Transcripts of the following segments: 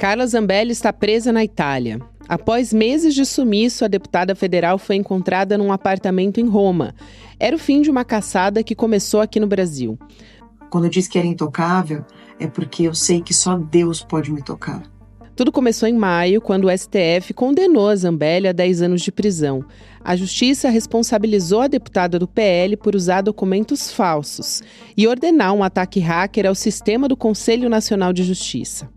Carla Zambelli está presa na Itália. Após meses de sumiço, a deputada federal foi encontrada num apartamento em Roma. Era o fim de uma caçada que começou aqui no Brasil. Quando eu disse que era intocável, é porque eu sei que só Deus pode me tocar. Tudo começou em maio, quando o STF condenou a Zambelli a 10 anos de prisão. A Justiça responsabilizou a deputada do PL por usar documentos falsos e ordenar um ataque hacker ao sistema do Conselho Nacional de Justiça.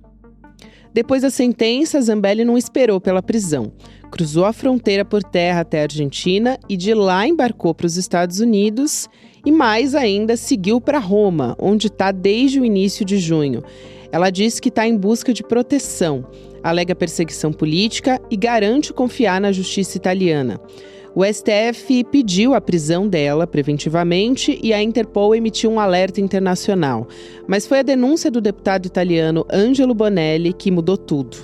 Depois da sentença, Zambelli não esperou pela prisão. Cruzou a fronteira por terra até a Argentina e de lá embarcou para os Estados Unidos e, mais ainda, seguiu para Roma, onde está desde o início de junho. Ela diz que está em busca de proteção, alega perseguição política e garante confiar na justiça italiana. O STF pediu a prisão dela preventivamente e a Interpol emitiu um alerta internacional. Mas foi a denúncia do deputado italiano Angelo Bonelli que mudou tudo.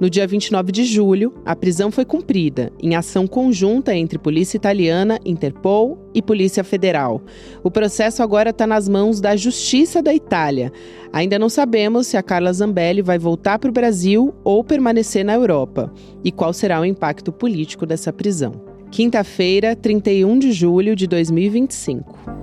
No dia 29 de julho, a prisão foi cumprida, em ação conjunta entre Polícia Italiana, Interpol e Polícia Federal. O processo agora está nas mãos da Justiça da Itália. Ainda não sabemos se a Carla Zambelli vai voltar para o Brasil ou permanecer na Europa. E qual será o impacto político dessa prisão. Quinta-feira, 31 de julho de 2025.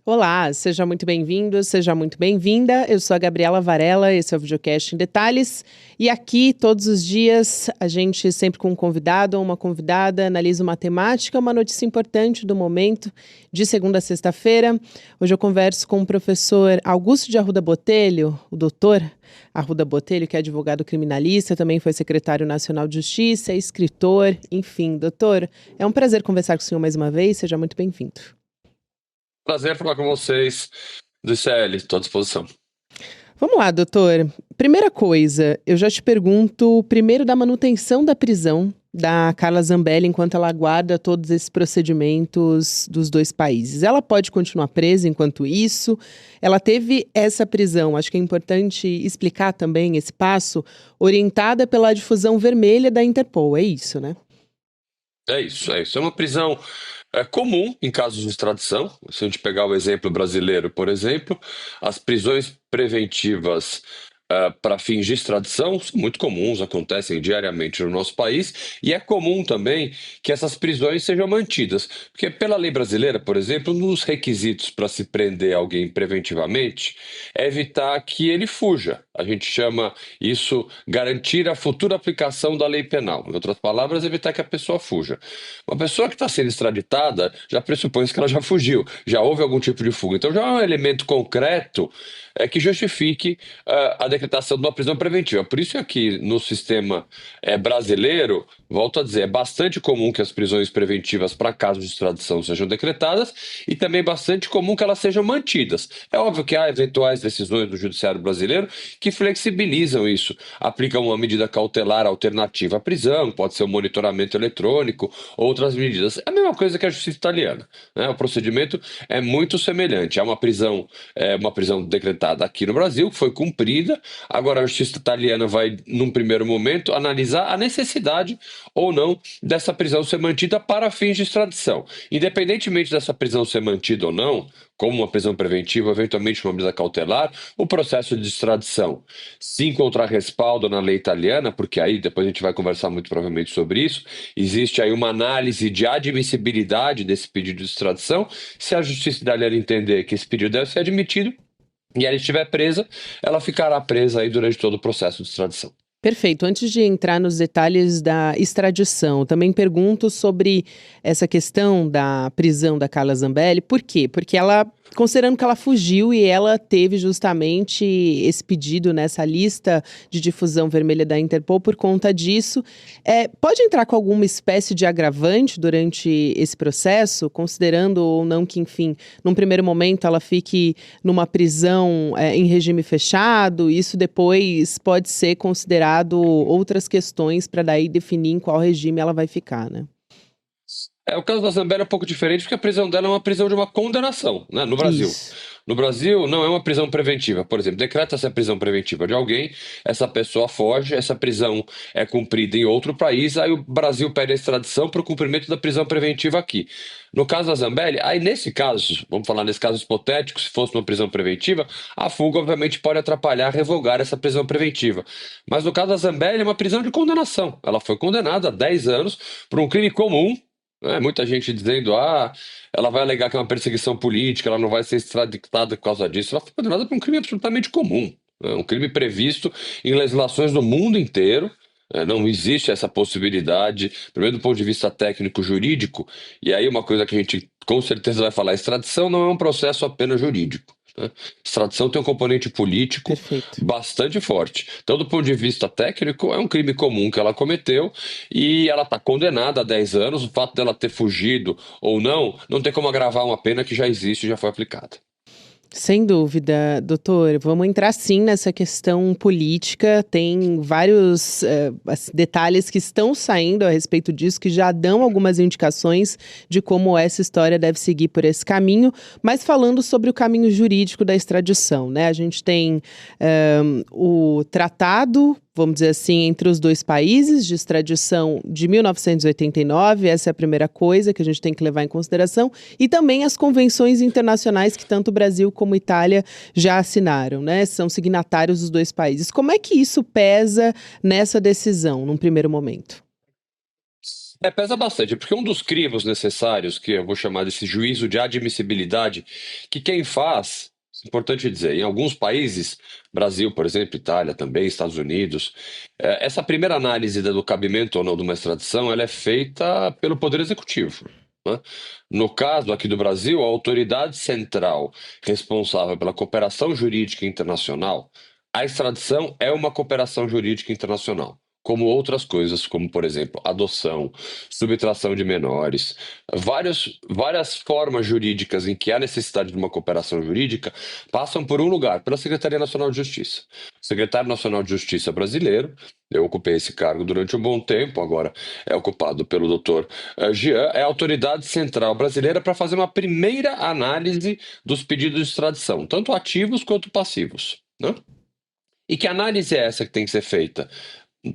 Olá, seja muito bem-vindo, seja muito bem-vinda. Eu sou a Gabriela Varela, esse é o Videocast em Detalhes. E aqui, todos os dias, a gente sempre com um convidado ou uma convidada analisa uma temática, uma notícia importante do momento, de segunda a sexta-feira. Hoje eu converso com o professor Augusto de Arruda Botelho, o doutor Arruda Botelho, que é advogado criminalista, também foi secretário nacional de Justiça, escritor, enfim. Doutor, é um prazer conversar com o senhor mais uma vez, seja muito bem-vindo. Prazer falar com vocês do ICL, estou à disposição. Vamos lá, doutor. Primeira coisa, eu já te pergunto primeiro da manutenção da prisão da Carla Zambelli enquanto ela aguarda todos esses procedimentos dos dois países. Ela pode continuar presa enquanto isso? Ela teve essa prisão, acho que é importante explicar também esse passo, orientada pela difusão vermelha da Interpol, é isso, né? É isso. É uma prisão comum em casos de extradição. Se a gente pegar o exemplo brasileiro, por exemplo, as prisões preventivas para fins de extradição são muito comuns, acontecem diariamente no nosso país, e é comum também que essas prisões sejam mantidas, porque pela lei brasileira, por exemplo, um dos requisitos para se prender alguém preventivamente é evitar que ele fuja. A gente chama isso garantir a futura aplicação da lei penal. Em outras palavras, evitar que a pessoa fuja. Uma pessoa que está sendo extraditada já pressupõe que ela já fugiu, já houve algum tipo de fuga. Então já é um elemento concreto que justifique a decretação de uma prisão preventiva. Por isso é que no sistema brasileiro, volto a dizer, é bastante comum que as prisões preventivas para casos de extradição sejam decretadas e também bastante comum que elas sejam mantidas. É óbvio que há eventuais decisões do judiciário brasileiro que flexibilizam isso, aplicam uma medida cautelar alternativa à prisão, pode ser o monitoramento eletrônico, outras medidas. É a mesma coisa que a justiça italiana, né? O procedimento é muito semelhante. Há uma prisão decretada aqui no Brasil, que foi cumprida. Agora a justiça italiana vai, num primeiro momento, analisar a necessidade ou não dessa prisão ser mantida para fins de extradição. Independentemente dessa prisão ser mantida ou não, como uma prisão preventiva, eventualmente uma medida cautelar, o processo de extradição, se encontrar respaldo na lei italiana, porque aí depois a gente vai conversar muito provavelmente sobre isso, existe aí uma análise de admissibilidade desse pedido de extradição. Se a justiça italiana entender que esse pedido deve ser admitido, e ela estiver presa, ela ficará presa aí durante todo o processo de extradição. Perfeito. Antes de entrar nos detalhes da extradição, também pergunto sobre essa questão da prisão da Carla Zambelli. Por quê? Porque ela, considerando que ela fugiu e ela teve justamente esse pedido nessa lista de difusão vermelha da Interpol por conta disso, pode entrar com alguma espécie de agravante durante esse processo, considerando ou não que, enfim, num primeiro momento ela fique numa prisão em regime fechado, isso depois pode ser considerado outras questões para daí definir em qual regime ela vai ficar, né? O caso da Zambelli é um pouco diferente porque a prisão dela é uma prisão de uma condenação, né, no Brasil. Isso. No Brasil, não é uma prisão preventiva. Por exemplo, decreta-se a prisão preventiva de alguém, essa pessoa foge, essa prisão é cumprida em outro país, aí o Brasil pede a extradição para o cumprimento da prisão preventiva aqui. No caso da Zambelli, aí nesse caso, vamos falar nesse caso hipotético, se fosse uma prisão preventiva, a fuga obviamente pode atrapalhar, revogar essa prisão preventiva. Mas no caso da Zambelli, é uma prisão de condenação. Ela foi condenada a 10 anos por um crime comum, né? Muita gente dizendo, ela vai alegar que é uma perseguição política, ela não vai ser extraditada por causa disso. Ela foi condenada por um crime absolutamente comum, né? Um crime previsto em legislações do mundo inteiro. Não existe essa possibilidade, primeiro do ponto de vista técnico-jurídico, e aí uma coisa que a gente com certeza vai falar, extradição não é um processo apenas jurídico, né? Extradição tem um componente político Perfeito. bastante forte. Então, do ponto de vista técnico, é um crime comum que ela cometeu e ela está condenada a 10 anos. O fato dela ter fugido ou não, não tem como agravar uma pena que já existe e já foi aplicada. Sem dúvida, doutor. Vamos entrar sim nessa questão política. Tem vários detalhes que estão saindo a respeito disso, que já dão algumas indicações de como essa história deve seguir por esse caminho. Mas falando sobre o caminho jurídico da extradição, né? A gente tem o tratado, vamos dizer assim, entre os dois países de extradição de 1989, essa é a primeira coisa que a gente tem que levar em consideração, e também as convenções internacionais que tanto o Brasil como a Itália já assinaram, né? São signatários dos dois países. Como é que isso pesa nessa decisão, num primeiro momento? Pesa bastante, porque um dos crivos necessários, que eu vou chamar desse juízo de admissibilidade, que quem faz, importante dizer, em alguns países, Brasil, por exemplo, Itália também, Estados Unidos, essa primeira análise do cabimento ou não de uma extradição, ela é feita pelo Poder Executivo, né? No caso aqui do Brasil, a autoridade central responsável pela cooperação jurídica internacional, a extradição é uma cooperação jurídica internacional, como outras coisas, como, por exemplo, adoção, subtração de menores, várias formas jurídicas em que há necessidade de uma cooperação jurídica passam por um lugar, pela Secretaria Nacional de Justiça. O Secretário Nacional de Justiça brasileiro, eu ocupei esse cargo durante um bom tempo, agora é ocupado pelo doutor Jean, é a autoridade central brasileira para fazer uma primeira análise dos pedidos de extradição, tanto ativos quanto passivos, né? E que análise é essa que tem que ser feita?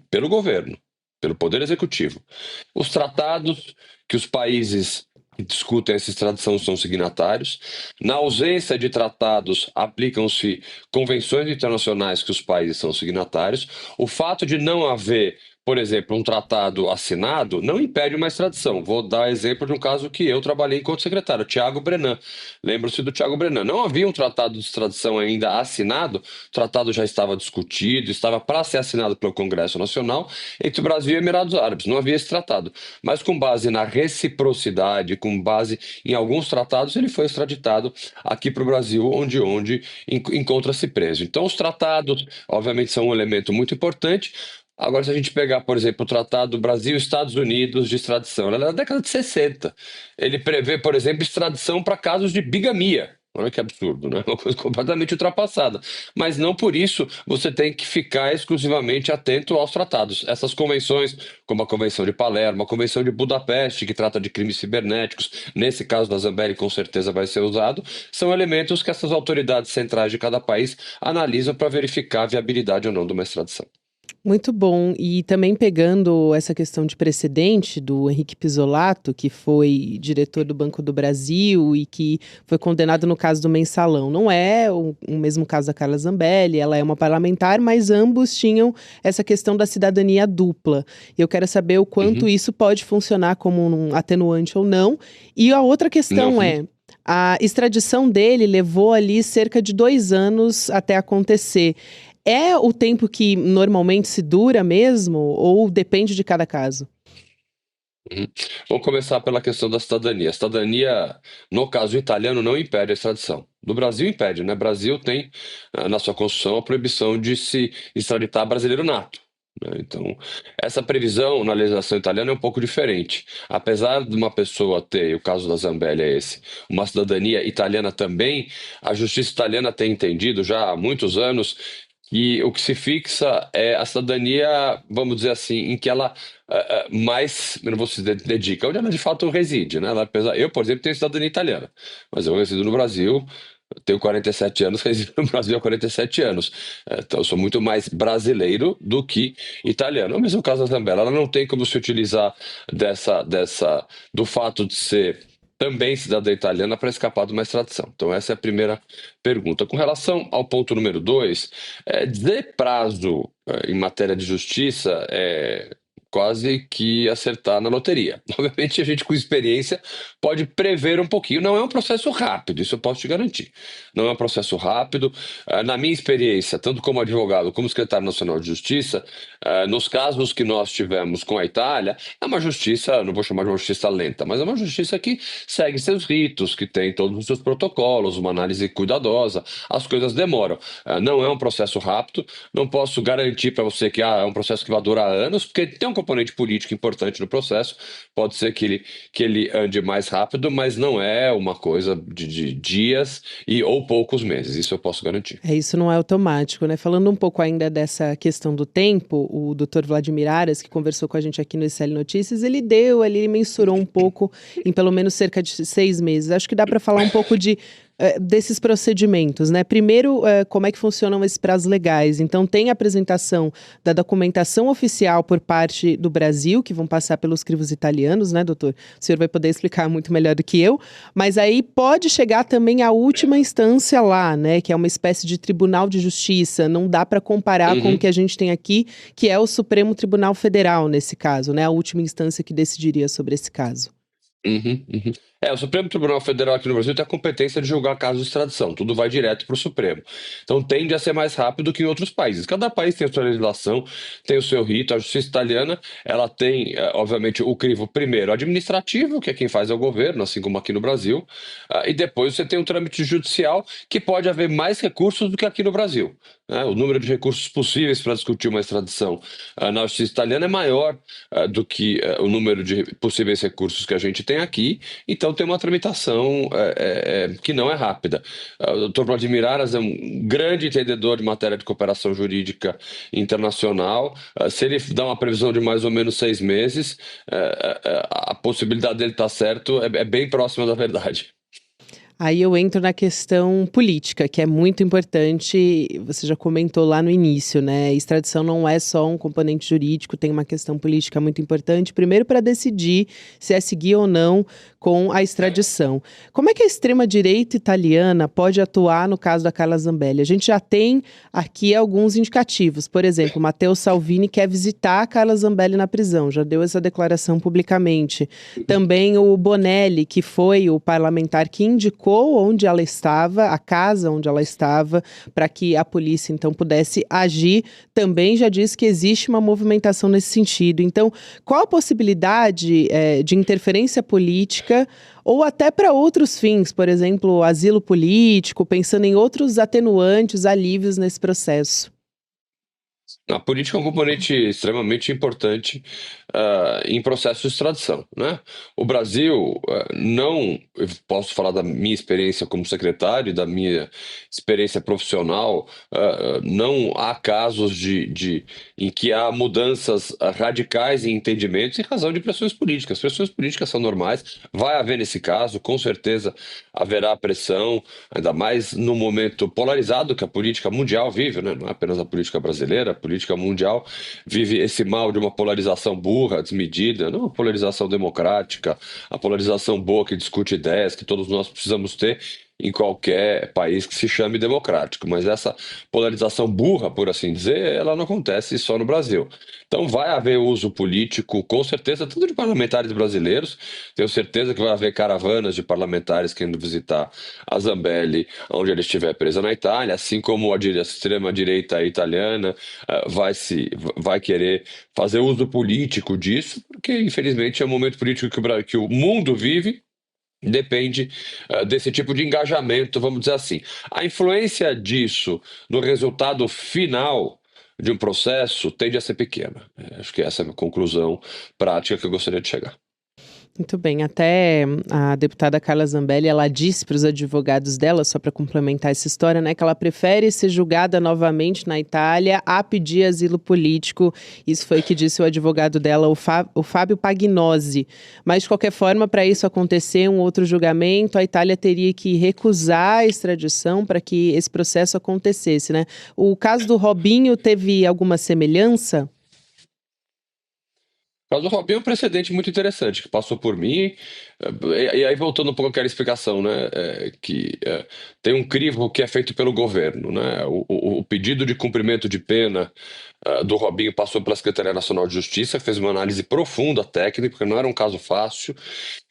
Pelo governo, pelo Poder Executivo. Os tratados que os países que discutem essa extradição são signatários. Na ausência de tratados, aplicam-se convenções internacionais que os países são signatários. O fato de não haver, por exemplo, um tratado assinado não impede uma extradição. Vou dar exemplo de um caso que eu trabalhei enquanto secretário, Tiago Brenan. Lembro-se do Tiago Brenan. Não havia um tratado de extradição ainda assinado, o tratado já estava discutido, estava para ser assinado pelo Congresso Nacional entre o Brasil e Emirados Árabes. Não havia esse tratado. Mas com base na reciprocidade, com base em alguns tratados, ele foi extraditado aqui para o Brasil, onde encontra-se preso. Então, os tratados, obviamente, são um elemento muito importante. Agora, se a gente pegar, por exemplo, o Tratado Brasil-Estados Unidos de extradição, ela é da década de 60. Ele prevê, por exemplo, extradição para casos de bigamia. Olha que absurdo, né? Uma coisa completamente ultrapassada. Mas não por isso você tem que ficar exclusivamente atento aos tratados. Essas convenções, como a Convenção de Palermo, a Convenção de Budapeste, que trata de crimes cibernéticos, nesse caso da Zambelli com certeza vai ser usado, são elementos que essas autoridades centrais de cada país analisam para verificar a viabilidade ou não de uma extradição. Muito bom. E também pegando essa questão de precedente do Henrique Pizzolatto, que foi diretor do Banco do Brasil e que foi condenado no caso do Mensalão. Não é o mesmo caso da Carla Zambelli, ela é uma parlamentar, mas ambos tinham essa questão da cidadania dupla. E eu quero saber o quanto isso pode funcionar como um atenuante ou não. E a outra questão Não. é, a extradição dele levou ali cerca de 2 anos até acontecer. É o tempo que normalmente se dura mesmo ou depende de cada caso? Uhum. Vamos começar pela questão da cidadania. A cidadania, no caso italiano, não impede a extradição. Do Brasil impede, né? O Brasil tem na sua Constituição a proibição de se extraditar brasileiro nato, né? Então, essa previsão na legislação italiana é um pouco diferente. Apesar de uma pessoa ter, e o caso da Zambelli é esse, uma cidadania italiana também, a justiça italiana tem entendido já há muitos anos que o que se fixa é a cidadania, vamos dizer assim, em que ela mais, eu não vou se dedica, onde ela de fato reside, né? Eu, por exemplo, tenho cidadania italiana, mas eu resido no Brasil, eu tenho 47 anos, resido no Brasil há 47 anos. Então, eu sou muito mais brasileiro do que italiano. É o mesmo caso da Zambella, ela não tem como se utilizar do fato de ser também cidadã italiana para escapar de uma extradição. Então, essa é a primeira pergunta. Com relação ao ponto número dois, dizer prazo em matéria de justiça é quase que acertar na loteria. Obviamente, a gente com experiência pode prever um pouquinho. Não é um processo rápido, isso eu posso te garantir. Não é um processo rápido. Na minha experiência, tanto como advogado como secretário nacional de Justiça, nos casos que nós tivemos com a Itália, é uma justiça, não vou chamar de uma justiça lenta, mas é uma justiça que segue seus ritos, que tem todos os seus protocolos, uma análise cuidadosa. As coisas demoram. Não é um processo rápido. Não posso garantir para você que é um processo que vai durar anos, porque tem um componente político importante no processo. Pode ser que ele ande mais rápido, mas não é uma coisa de dias ou poucos meses. Isso eu posso garantir. Isso não é automático, né? Falando um pouco ainda dessa questão do tempo, o doutor Vladimir Aras, que conversou com a gente aqui no SL Notícias, ele mensurou um pouco em pelo menos cerca de 6 meses. Acho que dá para falar um pouco desses procedimentos, né? Primeiro, como é que funcionam esses prazos legais? Então, tem a apresentação da documentação oficial por parte do Brasil, que vão passar pelos crivos italianos, né, doutor? O senhor vai poder explicar muito melhor do que eu, mas aí pode chegar também a última instância lá, né, que é uma espécie de tribunal de justiça. Não dá para comparar com o que a gente tem aqui, que é o Supremo Tribunal Federal, nesse caso, né, a última instância que decidiria sobre esse caso. O Supremo Tribunal Federal aqui no Brasil tem a competência de julgar casos de extradição, tudo vai direto para o Supremo. Então tende a ser mais rápido que em outros países. Cada país tem a sua legislação, tem o seu rito. A justiça italiana, ela tem, obviamente, o crivo primeiro administrativo, que é quem faz é o governo, assim como aqui no Brasil, e depois você tem um trâmite judicial que pode haver mais recursos do que aqui no Brasil. O número de recursos possíveis para discutir uma extradição na justiça italiana é maior do que o número de possíveis recursos que a gente tem aqui, então tem uma tramitação que não é rápida. O Dr. Vladimir Aras é um grande entendedor de matéria de cooperação jurídica internacional. Se ele dá uma previsão de mais ou menos 6 meses, a possibilidade dele estar certo é bem próxima da verdade. Aí eu entro na questão política, que é muito importante, você já comentou lá no início, né? Extradição não é só um componente jurídico, tem uma questão política muito importante, primeiro para decidir se é seguir ou não com a extradição. Como é que a extrema-direita italiana pode atuar no caso da Carla Zambelli? A gente já tem aqui alguns indicativos, por exemplo, Matteo Salvini quer visitar a Carla Zambelli na prisão, já deu essa declaração publicamente. Também o Bonelli, que foi o parlamentar que indicou onde ela estava, a casa onde ela estava, para que a polícia então pudesse agir, também já disse que existe uma movimentação nesse sentido. Então, qual a possibilidade de interferência política ou até para outros fins, por exemplo, asilo político, pensando em outros atenuantes, alívios nesse processo? A política é um componente extremamente importante em processo de extradição, né? O Brasil não, eu posso falar da minha experiência como secretário, da minha experiência profissional, não há casos em que há mudanças radicais em entendimentos em razão de pressões políticas. Pressões políticas são normais, vai haver nesse caso, com certeza haverá pressão, ainda mais no momento polarizado que a política mundial vive, né? Não é apenas a política brasileira, a política mundial vive esse mal de uma polarização burra, desmedida, não uma polarização democrática, a polarização boa que discute ideias, que todos nós precisamos ter em qualquer país que se chame democrático. Mas essa polarização burra, por assim dizer, ela não acontece só no Brasil. Então vai haver uso político, com certeza, tanto de parlamentares brasileiros, tenho certeza que vai haver caravanas de parlamentares querendo visitar a Zambelli, onde ela estiver presa na Itália, assim como a extrema-direita italiana vai querer fazer uso político disso, porque infelizmente é o momento político que o mundo vive, depende desse tipo de engajamento, vamos dizer assim. A influência disso no resultado final de um processo tende a ser pequena. Acho que essa é a conclusão prática que eu gostaria de chegar. Muito bem, até a deputada Carla Zambelli, ela disse para os advogados dela, só para complementar essa história, né, que ela prefere ser julgada novamente na Itália a pedir asilo político. Isso foi o que disse o advogado dela, o Fábio Pagnozzi. Mas, de qualquer forma, para isso acontecer um outro julgamento, a Itália teria que recusar a extradição para que esse processo acontecesse, né? O caso do Robinho teve alguma semelhança? O caso do Robinho é um precedente muito interessante, que passou por mim, e aí voltando um pouco àquela explicação, né, tem um crivo que é feito pelo governo, né, o pedido de cumprimento de pena do Robinho passou pela Secretaria Nacional de Justiça, fez uma análise profunda técnica, porque não era um caso fácil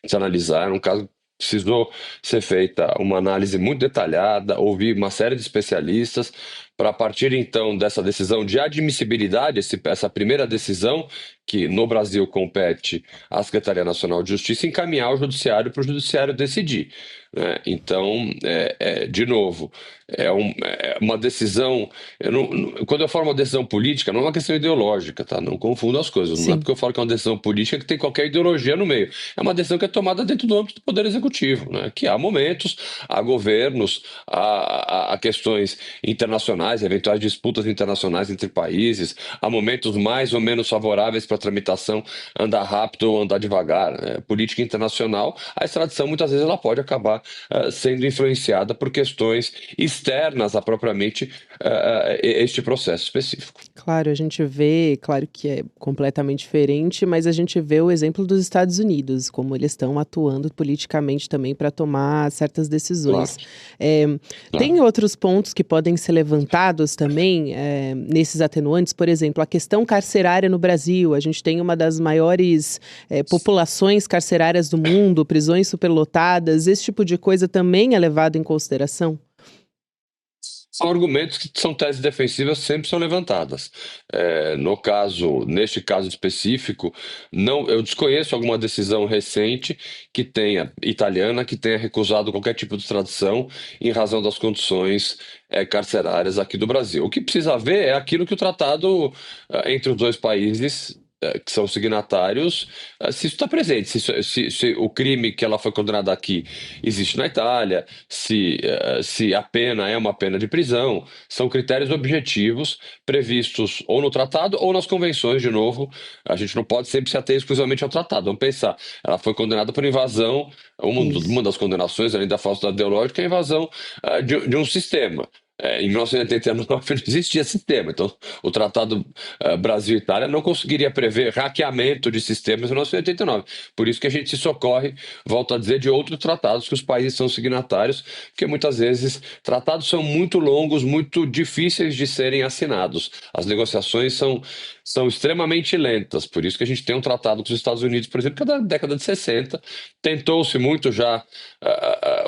de analisar, era um caso que precisou ser feita uma análise muito detalhada, ouvir uma série de especialistas, para a partir então dessa decisão de admissibilidade, essa primeira decisão, que no Brasil compete à Secretaria Nacional de Justiça, encaminhar ao Judiciário para o Judiciário decidir, né? Então, de novo, é uma decisão. Quando eu falo uma decisão política, não é uma questão ideológica, tá? Não confunda as coisas. Não é Sim. porque eu falo que é uma decisão política que tem qualquer ideologia no meio. É uma decisão que é tomada dentro do âmbito do Poder Executivo, né? Que há momentos, há governos, há questões internacionais, eventuais disputas internacionais entre países, há momentos mais ou menos favoráveis para a tramitação andar rápido ou andar devagar, né? Política internacional, a extradição muitas vezes ela pode acabar sendo influenciada por questões externas a propriamente este processo específico. Claro, a gente vê, claro que é completamente diferente, mas a gente vê o exemplo dos Estados Unidos, como eles estão atuando politicamente também para tomar certas Claro, decisões. claro. Tem outros pontos que podem ser levantados também, nesses atenuantes, por exemplo, a questão carcerária no Brasil. A gente tem uma das maiores populações carcerárias do mundo, prisões superlotadas, esse tipo de coisa também é levado em consideração? São argumentos que são teses defensivas, sempre são levantadas. Neste caso específico, não, eu desconheço alguma decisão recente italiana que tenha recusado qualquer tipo de extradição em razão das condições carcerárias aqui do Brasil. O que precisa ver é aquilo que o tratado entre os dois países que são signatários, se isso está presente, se o crime que ela foi condenada aqui existe na Itália, se a pena é uma pena de prisão, são critérios objetivos previstos ou no tratado ou nas convenções, de novo, a gente não pode sempre se ater exclusivamente ao tratado. Vamos pensar, ela foi condenada por invasão, uma Isso. das condenações, além da falsidade ideológica, é a invasão de um sistema. Em 1989 não existia sistema, então o Tratado Brasil-Itália não conseguiria prever hackeamento de sistemas em 1989. Por isso que a gente se socorre, volto a dizer, de outros tratados que os países são signatários, porque muitas vezes tratados são muito longos, muito difíceis de serem assinados. As negociações são extremamente lentas, por isso que a gente tem um tratado com os Estados Unidos, por exemplo, que é da década de 60. Tentou-se muito já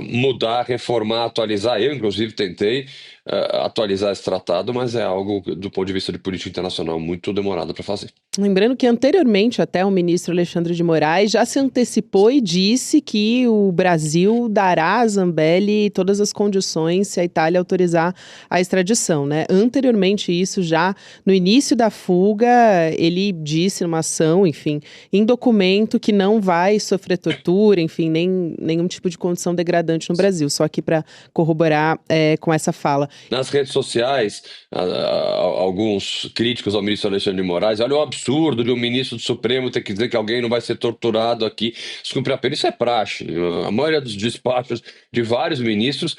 mudar, reformar, atualizar. Eu, inclusive, tentei atualizar esse tratado, mas é algo, do ponto de vista de política internacional, muito demorado para fazer. Lembrando que anteriormente até o ministro Alexandre de Moraes já se antecipou e disse que o Brasil dará a Zambelli todas as condições se a Itália autorizar a extradição, né? Anteriormente isso, já no início da fuga, ele disse numa ação, enfim, em documento que não vai sofrer tortura, enfim, nenhum tipo de condição degradante no Brasil. Só aqui para corroborar com essa fala. Nas redes sociais, alguns críticos ao ministro Alexandre de Moraes, olha o absurdo de um ministro do Supremo ter que dizer que alguém não vai ser torturado aqui se cumprir a pena. Isso é praxe. A maioria dos despachos de vários ministros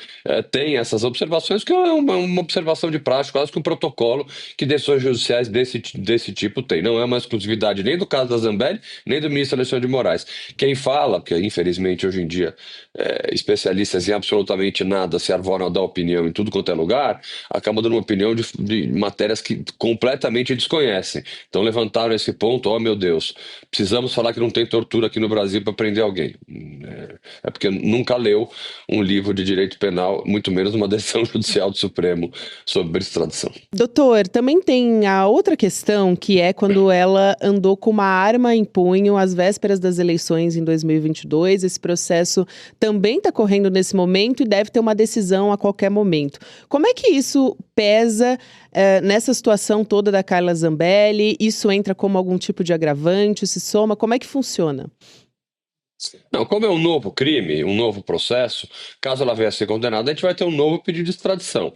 tem essas observações, que é uma observação de praxe, quase que um protocolo que decisões judiciais desse tipo tem. Não é uma exclusividade nem do caso da Zambelli, nem do ministro Alexandre de Moraes. Quem fala, porque infelizmente hoje em dia especialistas em absolutamente nada se arvoram a dar opinião em tudo quanto é lugar, acabam dando uma opinião de matérias que completamente desconhecem. Então levantaram esse ponto, oh meu Deus, precisamos falar que não tem tortura aqui no Brasil para prender alguém. É porque nunca leu um livro de direito penal, muito menos uma decisão judicial do Supremo sobre extradição. Doutor, também tem a outra questão, que é quando ela andou com uma arma em punho às vésperas das eleições em 2022. Esse processo também está correndo nesse momento e deve ter uma decisão a qualquer momento. Como é que isso pesa nessa situação toda da Carla Zambelli? Isso entra como algum tipo de agravante? Se soma? Como é que funciona? Não, como é um novo crime, um novo processo, caso ela venha a ser condenada, a gente vai ter um novo pedido de extradição.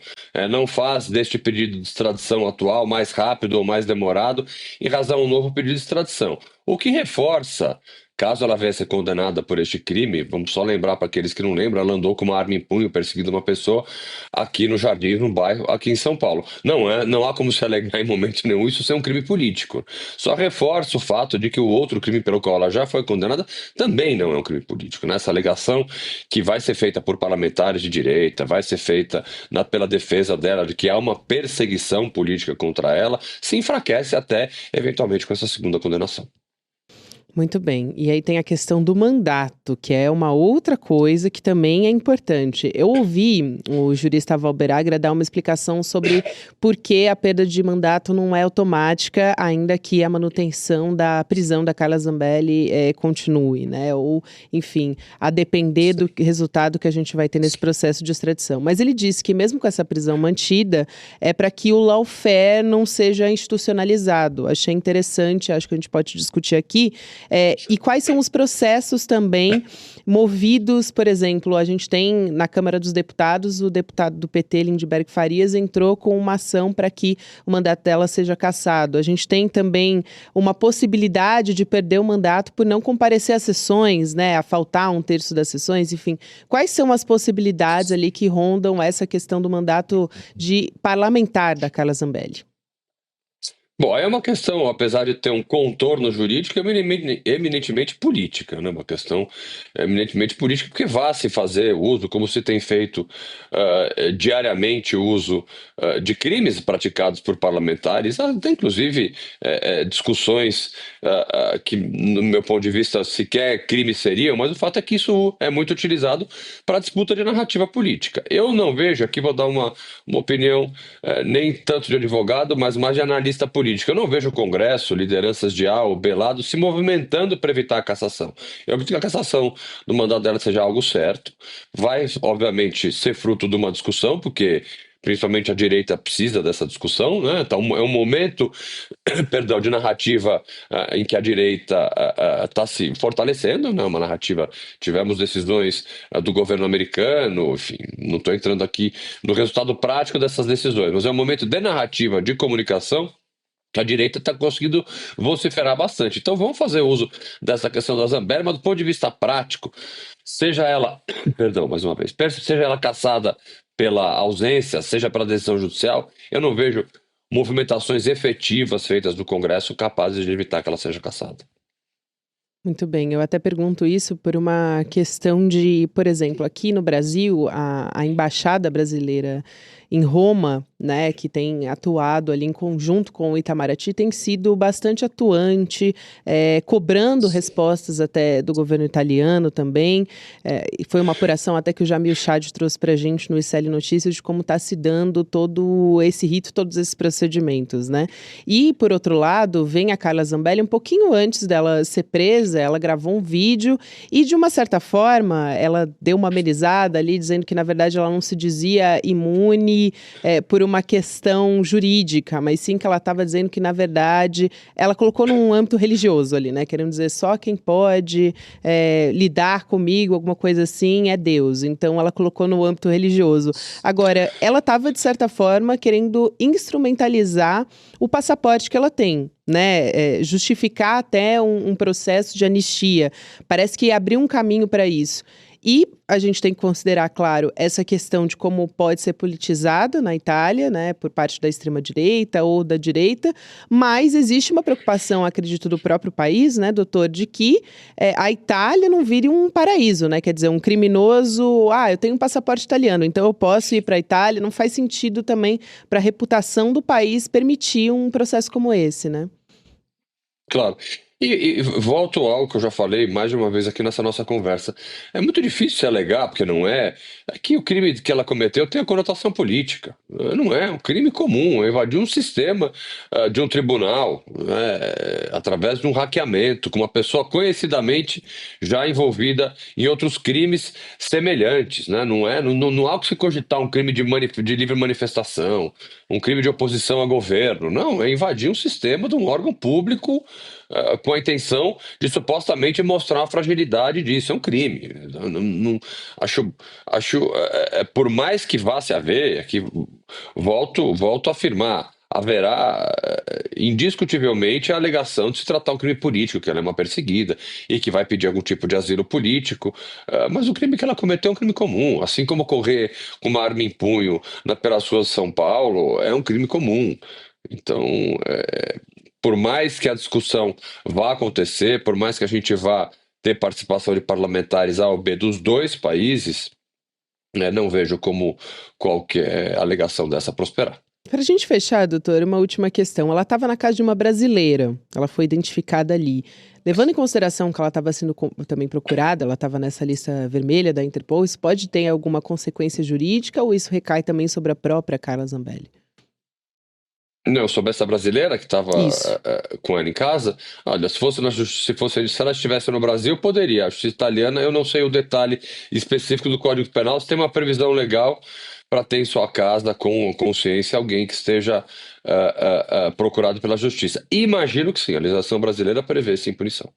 Não faz deste pedido de extradição atual mais rápido ou mais demorado em razão a um novo pedido de extradição. O que reforça, caso ela venha a ser condenada por este crime, vamos só lembrar para aqueles que não lembram, ela andou com uma arma em punho perseguindo uma pessoa aqui no Jardim, no bairro, aqui em São Paulo. Não há como se alegar em momento nenhum isso ser um crime político. Só reforça o fato de que o outro crime pelo qual ela já foi condenada também não é um crime político. Né? Essa alegação que vai ser feita por parlamentares de direita, vai ser feita pela defesa dela de que há uma perseguição política contra ela, se enfraquece até, eventualmente, com essa segunda condenação. Muito bem. E aí tem a questão do mandato, que é uma outra coisa que também é importante. Eu ouvi o jurista Valber Agra dar uma explicação sobre por que a perda de mandato não é automática, ainda que a manutenção da prisão da Carla Zambelli continue, né? Ou, enfim, a depender do resultado que a gente vai ter nesse processo de extradição. Mas ele disse que mesmo com essa prisão mantida, é para que o lawfare não seja institucionalizado. Achei interessante, acho que a gente pode discutir aqui. E quais são os processos também movidos, por exemplo, a gente tem na Câmara dos Deputados, o deputado do PT, Lindbergh Farias, entrou com uma ação para que o mandato dela seja cassado. A gente tem também uma possibilidade de perder o mandato por não comparecer às sessões, né, a faltar 1/3 das sessões, enfim. Quais são as possibilidades ali que rondam essa questão do mandato de parlamentar da Carla Zambelli? Bom, aí é uma questão, apesar de ter um contorno jurídico, eminentemente política, né? Uma questão eminentemente política, porque vai se fazer uso, como se tem feito diariamente, o uso de crimes praticados por parlamentares, até inclusive discussões que, no meu ponto de vista, sequer crimes seriam, mas o fato é que isso é muito utilizado para disputa de narrativa política. Eu não vejo, aqui vou dar uma opinião nem tanto de advogado, mas mais de analista político. Eu não vejo o Congresso, lideranças de A ou B lado, se movimentando para evitar a cassação. Eu acredito que a cassação do mandato dela seja algo certo. Vai, obviamente, ser fruto de uma discussão, porque principalmente a direita precisa dessa discussão, né? Então, é um momento, perdão, de narrativa em que a direita está se fortalecendo, né? Uma narrativa, tivemos decisões do governo americano, enfim, não estou entrando aqui no resultado prático dessas decisões, mas é um momento de narrativa, de comunicação, que a direita está conseguindo vociferar bastante. Então vamos fazer uso dessa questão da Zambelli, mas do ponto de vista prático, seja ela, perdão, mais uma vez, seja ela cassada pela ausência, seja pela decisão judicial, eu não vejo movimentações efetivas feitas no Congresso capazes de evitar que ela seja cassada. Muito bem, eu até pergunto isso por uma questão de, por exemplo, aqui no Brasil, a Embaixada Brasileira em Roma, né, que tem atuado ali em conjunto com o Itamaraty, tem sido bastante atuante, cobrando respostas até do governo italiano também. E foi uma apuração até que o Jamil Chad trouxe para a gente no ICL Notícias de como está se dando todo esse rito, todos esses procedimentos, né? E, por outro lado, vem a Carla Zambelli, um pouquinho antes dela ser presa, ela gravou um vídeo e, de uma certa forma, ela deu uma amenizada ali, dizendo que, na verdade, ela não se dizia imune por uma questão jurídica, mas sim que ela estava dizendo que, na verdade, ela colocou num âmbito religioso ali, né? Querendo dizer, só quem pode lidar comigo, alguma coisa assim, é Deus. Então, ela colocou no âmbito religioso. Agora, ela estava, de certa forma, querendo instrumentalizar o passaporte que ela tem, né? Justificar até um processo de anistia. Parece que abriu um caminho para isso. E a gente tem que considerar, claro, essa questão de como pode ser politizada na Itália, né, por parte da extrema-direita ou da direita, mas existe uma preocupação, acredito, do próprio país, né, doutor, de que a Itália não vire um paraíso, né, quer dizer, um criminoso, eu tenho um passaporte italiano, então eu posso ir para a Itália, não faz sentido também para a reputação do país permitir um processo como esse, né? Claro. E volto ao que eu já falei mais de uma vez aqui nessa nossa conversa. É muito difícil se alegar, porque não é que o crime que ela cometeu tem a conotação política. Não é um crime comum, é invadir um sistema de um tribunal, né, através de um hackeamento, com uma pessoa conhecidamente já envolvida em outros crimes semelhantes. Né? Não há o que se cogitar um crime de livre manifestação, um crime de oposição a governo. Não, é invadir um sistema de um órgão público com a intenção de supostamente mostrar a fragilidade disso. É um crime. Por mais que vá se haver, aqui volto a afirmar, haverá indiscutivelmente a alegação de se tratar um crime político, que ela é uma perseguida e que vai pedir algum tipo de asilo político, mas o crime que ela cometeu é um crime comum, assim como correr com uma arma em punho pelas ruas de São Paulo é um crime comum. Então, por mais que a discussão vá acontecer, por mais que a gente vá ter participação de parlamentares A ou B dos dois países, não vejo como qualquer alegação dessa prosperar. Para a gente fechar, doutor, uma última questão. Ela estava na casa de uma brasileira, ela foi identificada ali. Levando em consideração que ela estava sendo também procurada, ela estava nessa lista vermelha da Interpol, isso pode ter alguma consequência jurídica ou isso recai também sobre a própria Carla Zambelli? Não, sobre essa brasileira que estava com ela em casa, olha, se ela estivesse no Brasil, poderia. A justiça italiana, eu não sei o detalhe específico do Código Penal, se tem uma previsão legal para ter em sua casa, com consciência, alguém que esteja procurado pela justiça. Imagino que sim, a legislação brasileira prevê sim punição.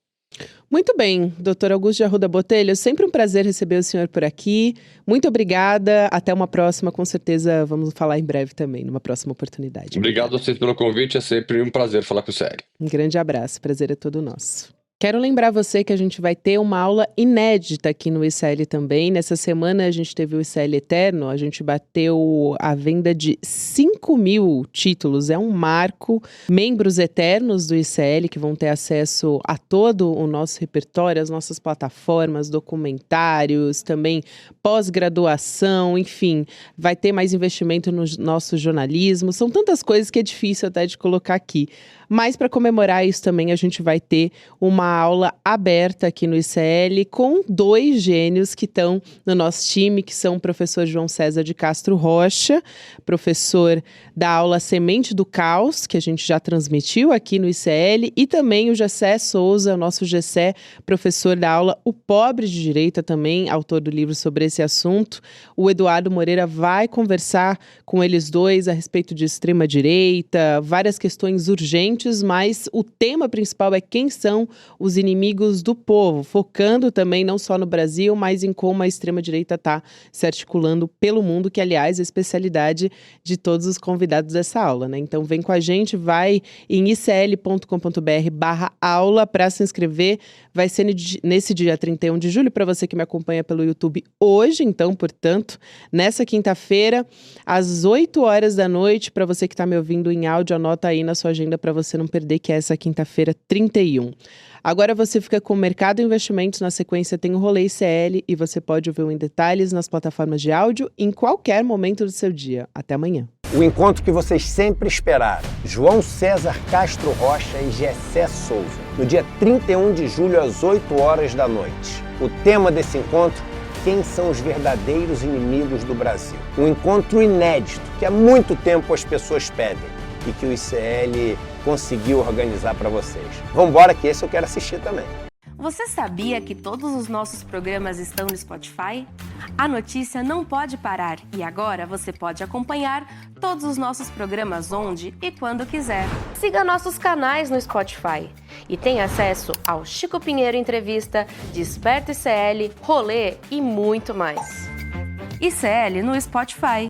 Muito bem, doutor Augusto de Arruda Botelho, sempre um prazer receber o senhor por aqui. Muito obrigada, até uma próxima, com certeza vamos falar em breve também, numa próxima oportunidade. Obrigado a vocês pelo convite, é sempre um prazer falar com o Célio. Um grande abraço, prazer é todo nosso. Quero lembrar você que a gente vai ter uma aula inédita aqui no ICL também. Nessa semana a gente teve o ICL Eterno, a gente bateu a venda de 5.000 títulos. É um marco. Membros eternos do ICL que vão ter acesso a todo o nosso repertório, as nossas plataformas, documentários, também pós-graduação, enfim. Vai ter mais investimento no nosso jornalismo. São tantas coisas que é difícil até de colocar aqui. Mas para comemorar isso também a gente vai ter uma aula aberta aqui no ICL com 2 gênios que estão no nosso time, que são o professor João César de Castro Rocha, professor da aula Semente do Caos, que a gente já transmitiu aqui no ICL, e também o Gessé Souza, o nosso Gessé, professor da aula O Pobre de Direita, também autor do livro sobre esse assunto. O Eduardo Moreira vai conversar com eles dois a respeito de extrema-direita, várias questões urgentes, mas o tema principal é quem são os inimigos do povo, focando também não só no Brasil, mas em como a extrema-direita está se articulando pelo mundo, que, aliás, é a especialidade de todos os convidados dessa aula, né? Então, vem com a gente, vai em icl.com.br/aula para se inscrever. Vai ser nesse dia 31 de julho, para você que me acompanha pelo YouTube hoje, então, portanto, nessa quinta-feira, às 8 horas da noite, para você que está me ouvindo em áudio, anota aí na sua agenda para você não perder, que é essa quinta-feira 31. Agora você fica com o Mercado Investimentos, na sequência tem o Rolê ICL e você pode ouvir em detalhes nas plataformas de áudio em qualquer momento do seu dia. Até amanhã. O encontro que vocês sempre esperaram. João César Castro Rocha e Gessé Souza, no dia 31 de julho às 8 horas da noite. O tema desse encontro: quem são os verdadeiros inimigos do Brasil? Um encontro inédito que há muito tempo as pessoas pedem e que o ICL conseguiu organizar para vocês. Vamos embora que esse eu quero assistir também. Você sabia que todos os nossos programas estão no Spotify? A notícia não pode parar e agora você pode acompanhar todos os nossos programas onde e quando quiser. Siga nossos canais no Spotify e tenha acesso ao Chico Pinheiro Entrevista, Desperta ICL, Rolê e muito mais. ICL no Spotify.